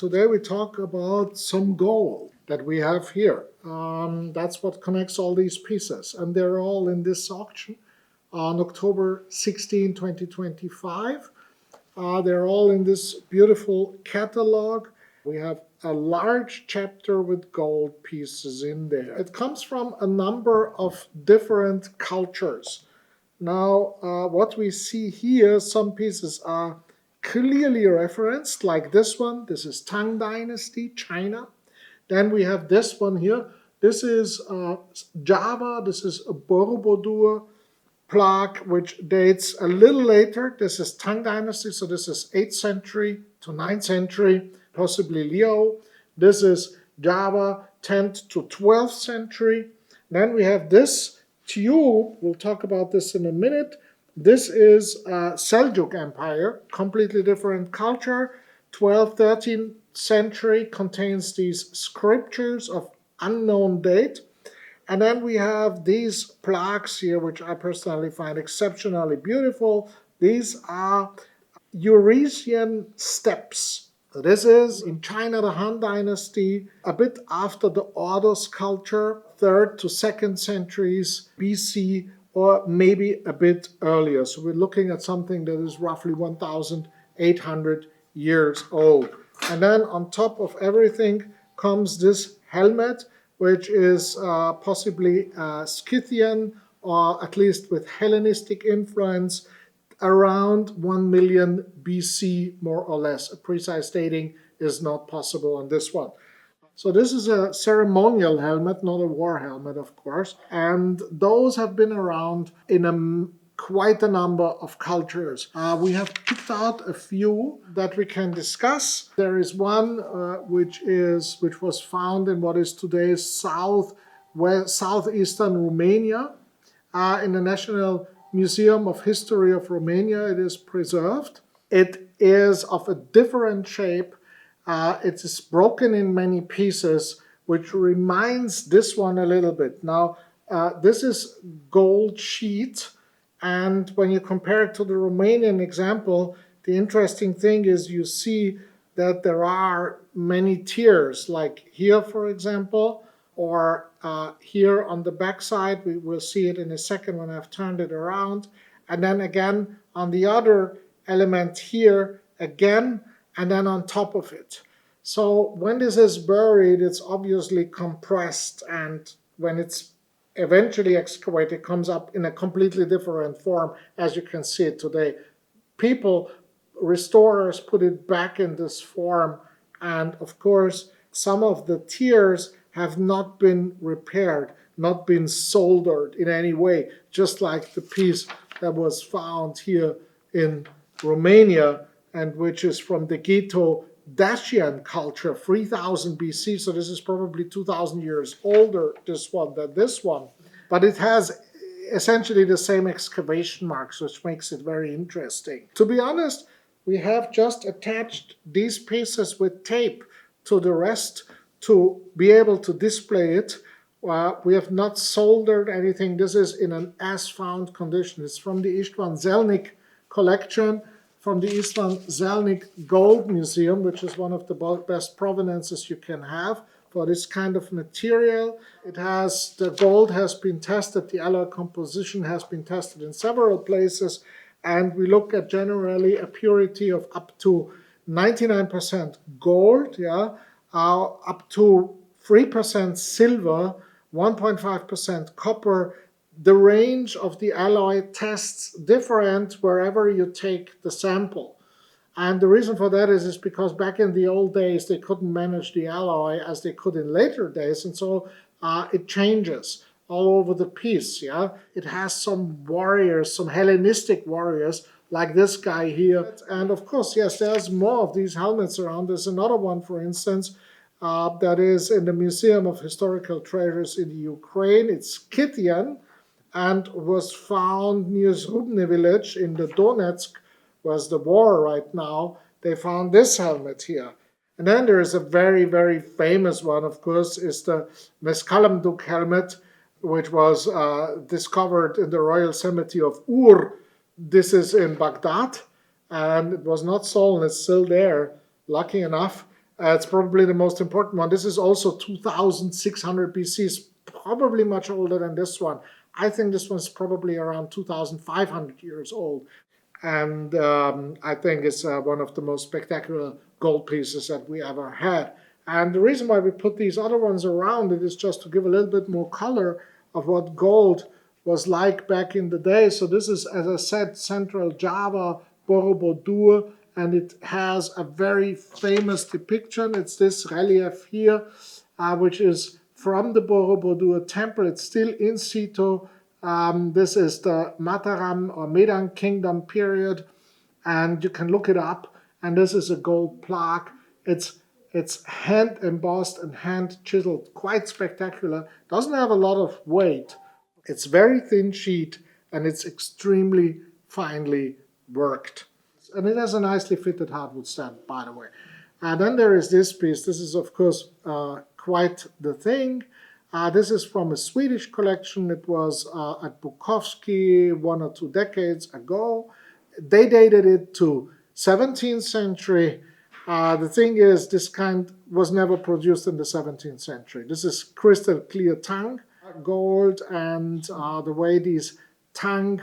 today we talk about some gold that we have here. That's what connects all these pieces. And they're all in this auction on October 16, 2025. They're all in this beautiful catalog. We have a large chapter with gold pieces in there. It comes from a number of different cultures. Now, what we see here, some pieces are clearly referenced, like this one. This is Tang Dynasty, China. Then we have this one here. This is Java. This is a Borobudur plaque, which dates a little later. This is Tang Dynasty, so this is 8th century to 9th century, possibly Liao. This is Java, 10th to 12th century. Then we have this tube. We'll talk about this in a minute. This is Seljuk Empire, completely different culture. 12th, 13th century contains these scriptures of unknown date. And then we have these plaques here, which I personally find exceptionally beautiful. These are Eurasian steps. This is in China, the Han Dynasty, a bit after the Ordos culture, 3rd to 2nd centuries BC, or maybe a bit earlier. So we're looking at something that is roughly 1,800 years old. And then on top of everything comes this helmet, which is possibly Scythian, or at least with Hellenistic influence, around 1 million BC, more or less. A precise dating is not possible on this one. So this is a ceremonial helmet, not a war helmet, of course. And those have been around in quite a number of cultures. We have picked out a few that we can discuss. There is one which was found in what is today's southeastern Romania. In the National Museum of History of Romania, it is preserved. It is of a different shape. It is broken in many pieces, which reminds this one a little bit. Now, this is gold sheet. And when you compare it to the Romanian example, the interesting thing is you see that there are many tiers, like here, for example, or here on the back side. We will see it in a second when I've turned it around. And then again on the other element here, again, and then on top of it. So when this is buried, it's obviously compressed, and when it's eventually excavated, comes up in a completely different form, as you can see it today. Restorers put it back in this form, and of course some of the tiers have not been repaired, not been soldered in any way, just like the piece that was found here in Romania, and which is from the Ghetto-Dacian culture, 3000 BC, so this is probably 2000 years older, this one, than this one. But it has essentially the same excavation marks, which makes it very interesting. To be honest, we have just attached these pieces with tape to the rest to be able to display it. We have not soldered anything. This is in an as-found condition. It's from the István Zelnik collection, from the István Zelnik Gold Museum, which is one of the best provenances you can have for this kind of material. The gold has been tested, the alloy composition has been tested in several places, and we look at generally a purity of up to 99% gold, up to 3% silver, 1.5% copper. The range of the alloy tests different wherever you take the sample. And the reason for that is because back in the old days, they couldn't manage the alloy as they could in later days. And so it changes all over the piece. It has some warriors, some Hellenistic warriors, like this guy here. And of course, yes, there's more of these helmets around. There's another one, for instance, that is in the Museum of Historical Treasures in the Ukraine. It's Scythian and was found near Zrubny village in the Donetsk, was the war right now. They found this helmet here. And then there is a very, very famous one, of course, is the Meskalamduk helmet, which was discovered in the Royal Cemetery of Ur. This is in Baghdad, and it was not stolen. It's still there, lucky enough. It's probably the most important one. This is also 2600 BC, is probably much older than this one. I think this one's probably around 2500 years old. And I think it's one of the most spectacular gold pieces that we ever had. And the reason why we put these other ones around it is just to give a little bit more color of what gold was like back in the day. So this is, as I said, Central Java, Borobudur, and it has a very famous depiction. It's this relief here, which is from the Borobudur temple. It's still in situ. This is the Mataram or Medan Kingdom period, and you can look it up. And this is a gold plaque. It's hand embossed and hand chiseled, quite spectacular. Doesn't have a lot of weight. It's very thin sheet and it's extremely finely worked. And it has a nicely fitted hardwood stamp, by the way. And then there is this piece. This is, of course, quite the thing. This is from a Swedish collection. It was at Bukowski 1 or 2 decades ago. They dated it to 17th century. The thing is, this kind was never produced in the 17th century. This is crystal clear tang gold, and the way these tang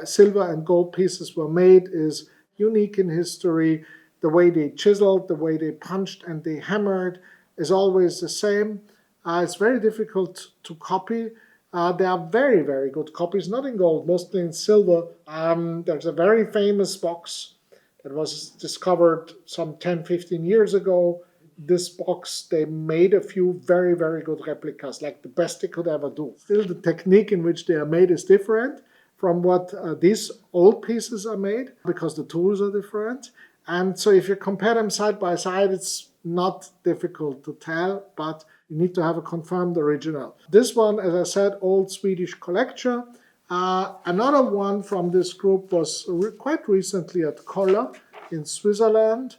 silver and gold pieces were made is unique in history. The way they chiseled, the way they punched and they hammered is always the same. It's very difficult to copy. There are very, very good copies, not in gold, mostly in silver. There's a very famous box that was discovered some 10, 15 years ago. This box, they made a few very, very good replicas, like the best they could ever do. Still, the technique in which they are made is different from what these old pieces are made, because the tools are different. And so if you compare them side by side, it's not difficult to tell, but you need to have a confirmed original. This one, as I said, old Swedish collection. Another one from this group was quite recently at Koller in Switzerland.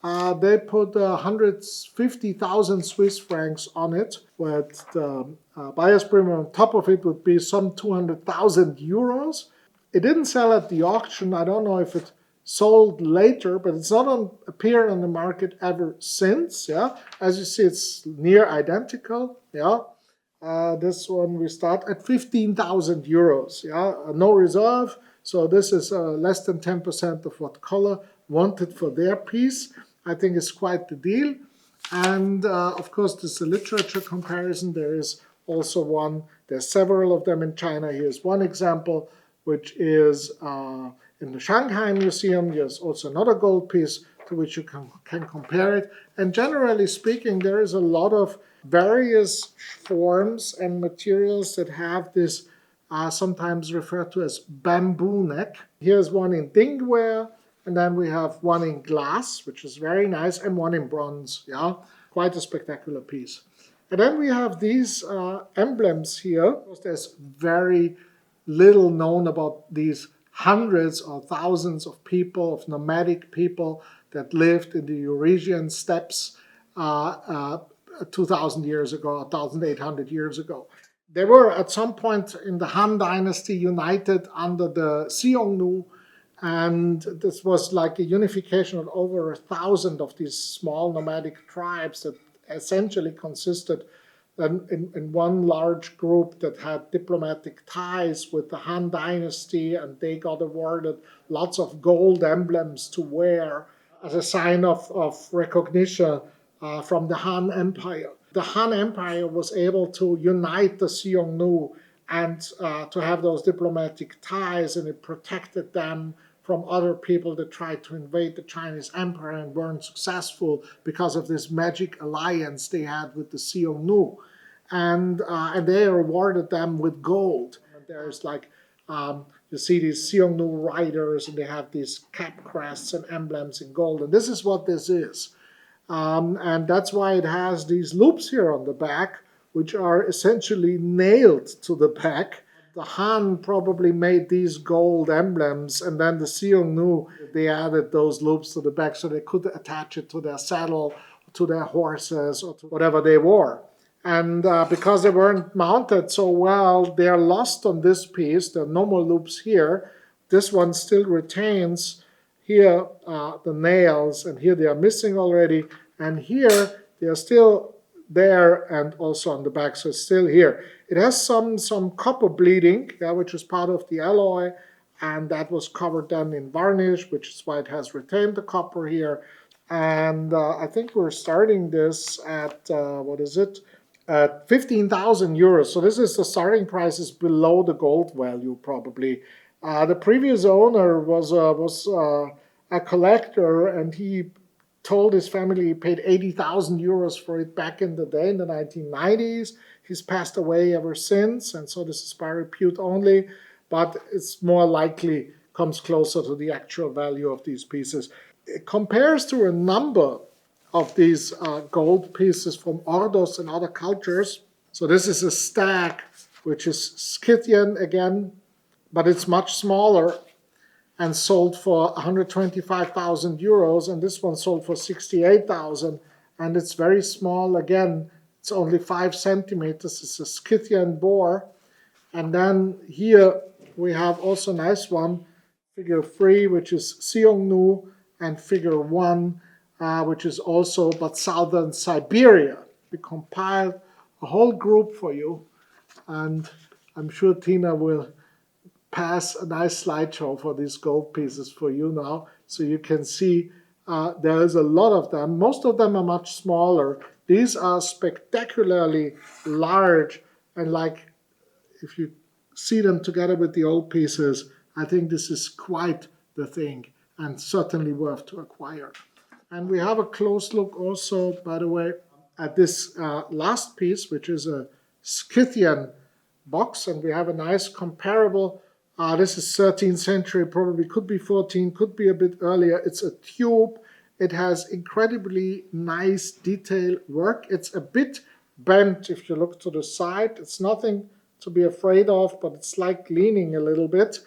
They put 150,000 Swiss francs on it, with the buyer's premium on top of it would be some 200,000 euros. It didn't sell at the auction. I don't know if it sold later, but it's not appeared on the market ever since. Yeah, as you see, it's near identical. Yeah, this one we start at 15,000 euros. Yeah, no reserve. So this is less than 10% of what Koller wanted for their piece. I think it's quite the deal. And of course, this is a literature comparison. There is also one. There's several of them in China. Here's one example, which is in the Shanghai Museum. There's also another gold piece to which you can compare it. And generally speaking, there is a lot of various forms and materials that have this sometimes referred to as bamboo neck. Here's one in dingware, and then we have one in glass, which is very nice, and one in bronze. Yeah, quite a spectacular piece. And then we have these emblems here. There's very little known about these hundreds or thousands of people, of nomadic people that lived in the Eurasian steppes 2,000 years ago, 1,800 years ago. They were at some point in the Han Dynasty united under the Xiongnu, and this was like a unification of over 1,000 of these small nomadic tribes that essentially consisted in one large group that had diplomatic ties with the Han Dynasty, and they got awarded lots of gold emblems to wear as a sign of recognition from the Han Empire. The Han Empire was able to unite the Xiongnu and to have those diplomatic ties, and it protected them from other people that tried to invade the Chinese Empire and weren't successful because of this magic alliance they had with the Xiongnu. And they rewarded them with gold. And there's like, you see these Xiongnu riders, and they have these cap crests and emblems in gold. And this is what this is. And that's why it has these loops here on the back, which are essentially nailed to the back. The Han probably made these gold emblems, and then the Xiongnu, they added those loops to the back so they could attach it to their saddle, to their horses, or to whatever they wore. And because they weren't mounted so well, they're lost on this piece. There are no more loops here. This one still retains here the nails, and here they are missing already. And here they are still there, and also on the back, so it's still here. It has some copper bleeding, yeah, which is part of the alloy, and that was covered then in varnish, which is why it has retained the copper here. And I think we're starting this at what is it? At 15,000 euros. So this is the starting price is below the gold value probably. The previous owner was a collector, and he told his family he paid 80,000 euros for it back in the day in the 1990s. He's passed away ever since, and so this is by repute only, but it's more likely comes closer to the actual value of these pieces. It compares to a number of these gold pieces from Ordos and other cultures. So this is a stag, which is Scythian again, but it's much smaller and sold for 125,000 euros, and this one sold for 68,000, and it's very small again. It's only 5 centimeters. It's a Scythian boar. And then here we have also a nice one, figure 3, which is Seongnu, and figure 1, which is also but southern Siberia. We compiled a whole group for you, and I'm sure Tina will pass a nice slideshow for these gold pieces for you now, so you can see there is a lot of them. Most of them are much smaller. These are spectacularly large, and like if you see them together with the old pieces, I think this is quite the thing and certainly worth to acquire. And we have a close look also, by the way, at this last piece, which is a Scythian box, and we have a nice comparable. This is 13th century, probably could be 14, could be a bit earlier. It's a tube. It has incredibly nice detail work. It's a bit bent if you look to the side. It's nothing to be afraid of, but it's like leaning a little bit.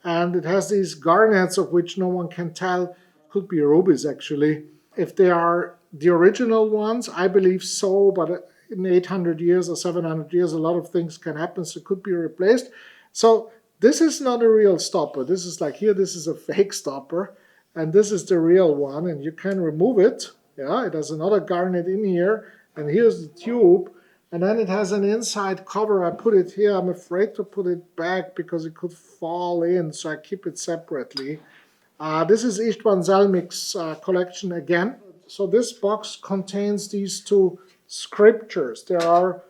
And it has these garnets of which no one can tell. Could be rubies actually. If they are the original ones, I believe so, but in 800 years or 700 years, a lot of things can happen, so it could be replaced. So this is not a real stopper. This is like here, this is a fake stopper, and this is the real one, and you can remove it. Yeah, it has another garnet in here, and here's the tube, and then it has an inside cover. I put it here. I'm afraid to put it back because it could fall in, so I keep it separately. This is Istvan Zelmik's collection again. So this box contains these two scriptures. There are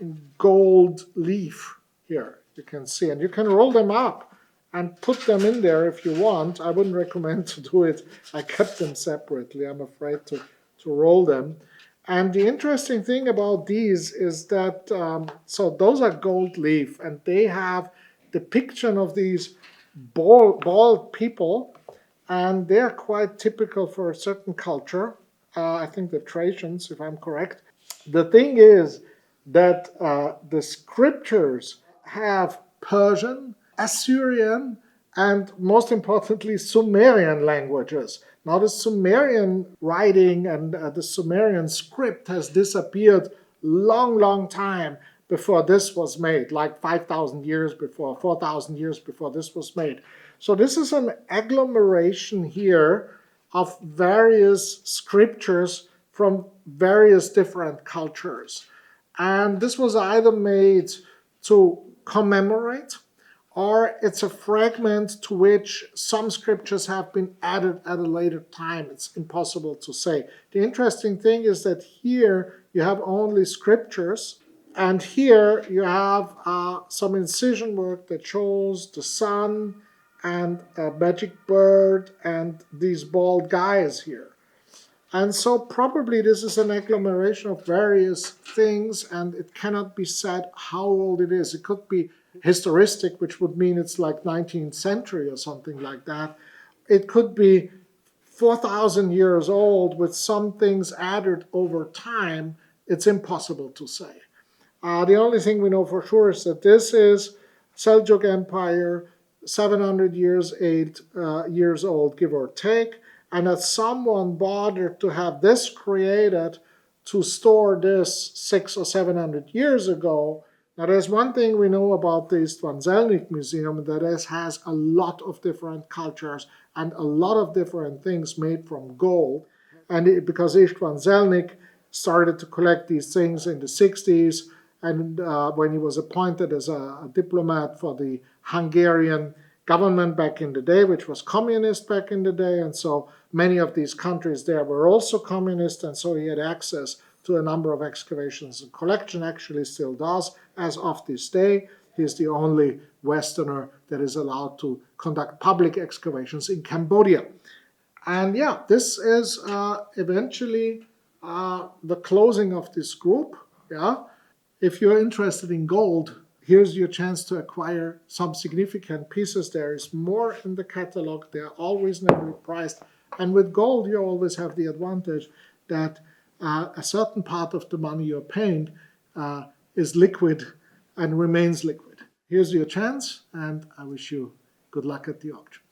in gold leaf here, you can see, and you can roll them up and put them in there if you want. I wouldn't recommend to do it. I kept them separately. I'm afraid to roll them. And the interesting thing about these is that, so those are gold leaf, and they have depiction of these bald people, and they're quite typical for a certain culture. I think the Thracians, if I'm correct. The thing is that the scriptures have Persian, Assyrian, and most importantly, Sumerian languages. Now, the Sumerian writing and the Sumerian script has disappeared long time before this was made, like 5,000 years before, 4,000 years before this was made. So this is an agglomeration here of various scriptures from various different cultures. And this was either made to commemorate, or it's a fragment to which some scriptures have been added at a later time. It's impossible to say. The interesting thing is that here you have only scriptures, and here you have some incision work that shows the sun and a magic bird and these bald guys here. And so probably this is an agglomeration of various things, and it cannot be said how old it is. It could be historistic, which would mean it's like 19th century or something like that. It could be 4,000 years old with some things added over time. It's impossible to say. The only thing we know for sure is that this is Seljuk Empire, 700 years old, give or take, and that someone bothered to have this created to store this 600 or 700 years ago. Now, there's one thing we know about the Istvan Zelnik Museum, that it has a lot of different cultures and a lot of different things made from gold. because István Zelnik started to collect these things in the 60s, and when he was appointed as a diplomat for the Hungarian government back in the day, which was communist back in the day, and so many of these countries there were also communist, and so he had access to a number of excavations. The collection actually still does as of this day. He's the only Westerner that is allowed to conduct public excavations in Cambodia. And yeah, this is eventually the closing of this group. Yeah, if you're interested in gold, here's your chance to acquire some significant pieces. There is more in the catalog. They are all reasonably priced. And with gold, you always have the advantage that a certain part of the money you're paying is liquid and remains liquid. Here's your chance, and I wish you good luck at the auction.